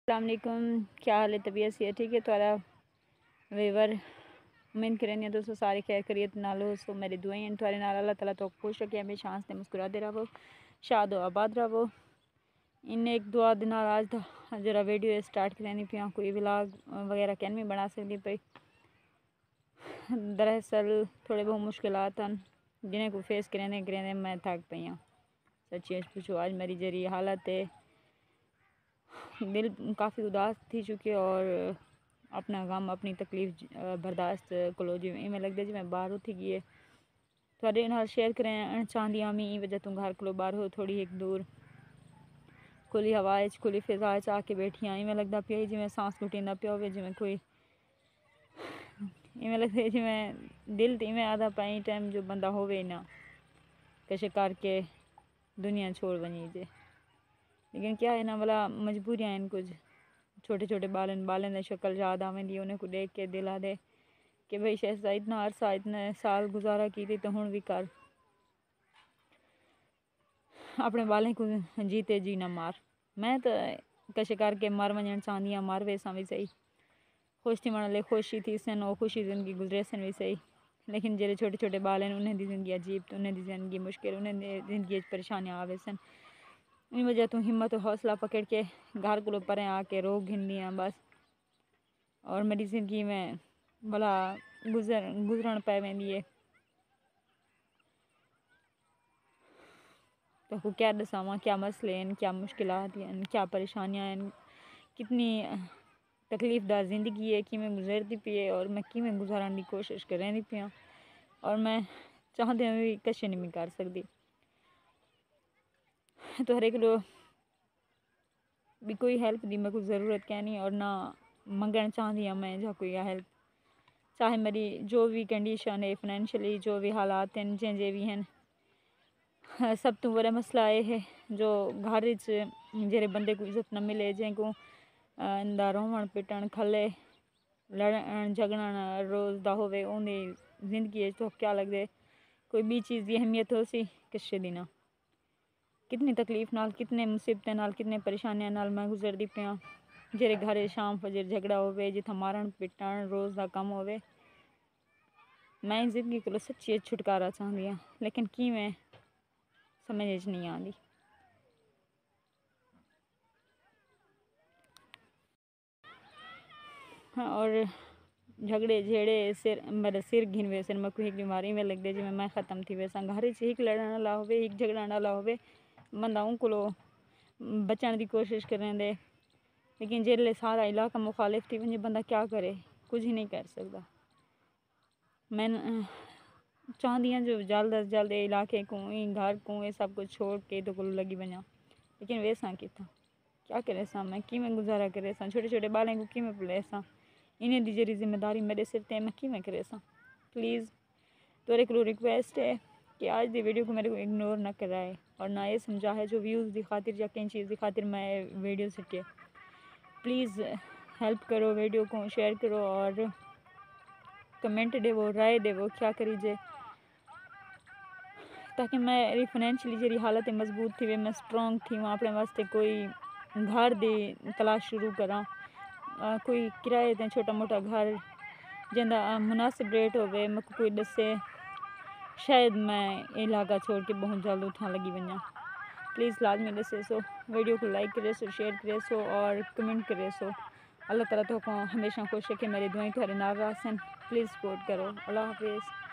अस्सलामुअलैकुम, क्या हाल है? तबीयत से ठीक है? थोड़ा वेवर उम्मीद करें दोस्तों सारे खैर खैरियत नालो सो मेरी दुआएं थोड़े नाल अल्लाह ताला तो खुश रखे, हमेशा हंसते मुस्कुराते रहो, शाद आबाद रहो। इन एक दुआ दिन आज जरा वीडियो स्टार्ट करनी पिया, कोई व्लॉग वगैरह कैन भी बना सकती पई। दरअसल थोड़े बहुत मुश्किलात हैं जिन्हें को फेस करें मैं थक पई हाँ। सच्ची पूछो आज मेरी जरी हालत है, दिल काफ़ी उदास थी चुकी और अपना गम अपनी तकलीफ बर्दाश्त कलो जी इवें लगता जी मैं बाहर उठी गई थोड़े नाल शेयर करें चाहती हाँ। मैं वजह तू घर को बाहर हो थोड़ी एक दूर खुली हवा खुली फिजा आके बैठी हाँ। इवें लगता पिया जिमें सांस घुटींदा पिया हो, जिमें कोई इवें लगता जिमें दिल तो इवें आधा पाई टाइम जो बंदा होवे ना कशे करके दुनिया छोड़ बनी जे। लेकिन क्या है ना भला मजबूरियाँ हैं कुछ छोटे छोटे बालन ने शक्ल याद आवेंदी उन्हें को देख के दिला दे कि भाई शहजा इतना अरसा इतने साल गुजारा की थी तो हूँ भी कर अपने बालें को जीते जी ना मार। मैं तो कशे करके मर वजन चाहती हाँ, मर वैसा भी सही, खुश थी मन ले खुशी थी सन और खुशी ज़िंदगी गुजरे सन भी सही। लेकिन जेरे छोटे छोटे बाल हैं उन्हें दी जिंदगी अजीब, तो उन्हें दी जिंदगी मुश्किल, उन्हें जिंदगी परेशानियाँ आवे सन। इन वजह तू हिम्मत और हौसला पकड़ के घर को परें आके रोक घिनदी हाँ बस। और मेरी ज़िंदगी में भला गुजरन पै वेंदी है तो क्या दसावा क्या मसले हैं, क्या मुश्किलात हैं, क्या परेशानियाँ हैं, कितनी तकलीफ़दार ज़िंदगी है कि मैं गुजरती पी है और मैं कि मैं गुजारन की कोशिश कर रही पिया और मैं चाहते हुए भी कशे नहीं कर सकती। तो हर एक लोग भी कोई हेल्प दी मेरे को ज़रूरत क्या नहीं और ना मंगना चाहती हाँ मैं जो कोई हेल्प, चाहे मेरी जो भी कंडीशन है फाइनेंशियली जो भी हालात हैं जे भी हैं। सब तो बड़ा मसला ये है जो घर जेरे बंदे को इज्जत न मिले जिनको इंदा रोवण पिटन खले लड़न झगड़न रोज़ दा होवे उन्दी जिंदगी तो क्या लगदे कोई भी चीज़ की अहमियत हो सी किसे दी ना। कितनी तकलीफ नाल कितने मुसीबतें नाल कितने परेशानियां नाल मैं गुजरती पिया जेरे घरे शाम फजर झगड़ा होवे जिथा मारण पिटन रोज़ दा कम होवे। मैं जिंदगी को सच्ची छुटकारा चाहती हाँ लेकिन किवें समझ नहीं आती। हाँ और झगड़े झेड़े सिर मेरा सिर घिन वे सिर मैं कोई बीमारी में लगते जिमें मैं ख़त्म थी वैसा घर एक लड़न वाला होवे एक झगड़न वाला होवे बंदा उनको बचण की कोशिश करें दे। लेकिन जेले सारा इलाका मुखालिफ थी वही बंदा क्या करे, कुछ ही नहीं कर सकता। मैं चाहती हाँ जो जल्द अज जल्द इलाके को घर को ये सब कुछ छोड़ के तो कुल लगी बना, लेकिन वैसा कितना क्या करे सा मैं कि मैं गुजारा करे सा छोटे छोटे बालें को कि मैं पले सा इन्हें दी जरी जिम्मेदारी मेरे सिर ते मैं कि मैं करे सा। प्लीज़ तोरे को रिक्वेस्ट है कि आज दी वीडियो को मेरे को इग्नोर ना कराए और ना ये समझा है जो व्यूज़ की खातिर या कई चीज़ की खातिर मैं वीडियो सिटे। प्लीज़ हेल्प करो, वीडियो को शेयर करो और कमेंट देवो राय देवो क्या करीजे ताकि मेरी फाइनेंशियली जी हालत मजबूत थी वे मैं स्ट्रॉन्ग थी वहाँ अपने वास्ते कोई घर की तलाश शुरू करा, कोई किराए ते छोटा मोटा घर जिंदा मुनासिब रेट होवे मैं कोई दसे शायद मैं इलाका छोड़ के बहुत जल्द उठा लगी वना। प्लीज़ लाजमी दसे सो वीडियो को लाइक करे सो शेयर करे सो और कमेंट करे सो। अल्लाह ताला तो को हमेशा खुश रखे, मेरी दुआएं तुम्हारे नाल रासन। प्लीज़ सपोर्ट करो। अल्लाह हाफिज़।